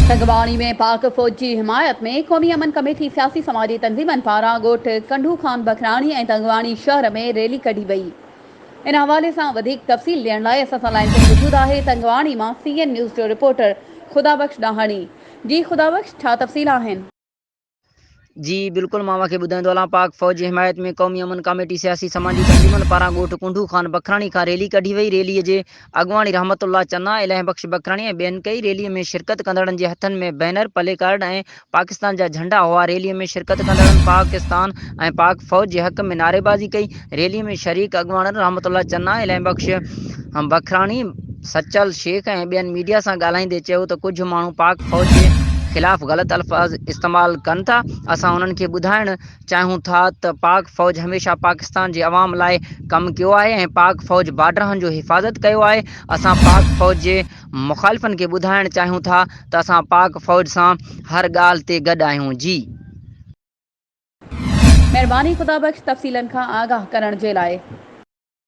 तंगवाणी में पाक फौज की हिमायत में क़ौमी अमन कमेटी सियासी समाजी तंज़ीमन पारां ॻोठ कंढू ख़ान बखराणी ऐं तंगवाणी शहर में रैली कढी वई। इन हवाले सां वधीक तफ़सील ॾियण लाइ असां सां लाइन ते मौजूद आहे तंगवाणी मां CN न्यूज़ जो रिपोर्टर ख़ुदाबख़्श डाहाणी। जी ख़ुदाबख़्श, छा तफ़सील आहिनि? जी बिल्कुल, मां के ॿुधाईंदो हलां। पाक फ़ौज जी हिमायत में क़ौमी अमन कमेटी सियासी समाजी तंज़ीमन पारां ॻोठ कुंडू ख़ान बखराणी खां रैली कढी वई। रैलीअ जे अॻवाणी रहमतुल्लाह चन्ना, इलाही बख़्श बखराणी ऐं ॿियनि कई। रैलीअ में शिरकत कंदड़नि जे हथनि में बैनर, प्ले कार्ड ऐं पाकिस्तान जा झंडा हुआ। रैलीअ में शिरकत कंदड़नि पाकिस्तान ऐं पाक फ़ौज जे हक़ में नारेबाज़ी कई। रैलीअ में शरीक अॻवाननि रहमतुल्लाह चन्ना, इलाही बख़्श बखराणी, सचल शेख ऐं ॿियनि मीडिया सां ॻाल्हाईंदे चयो त कुझु माण्हू पाक फ़ौज जे ख़िलाफ़ ग़लत अल्फाज़ इस्तेमाल कनि था। असां उन्हनि खे ॿुधाइण चाहियूं था त पाक फ़ौज हमेशह पाकिस्तान जे अवाम लाइ कमु कयो आहे ऐं पाक फ़ौज बार्डरनि जो हिफ़ाज़त कयो आहे। असां पाक फ़ौज जे मुख़ालिफ़नि खे ॿुधाइण चाहियूं था त असां पाक फ़ौज सां हर ॻाल्हि ते गॾु आहियूं। जी महिरबानी ख़ुदाबख़्श, तफ़सीलनि खां आगाह करण जे लाइ।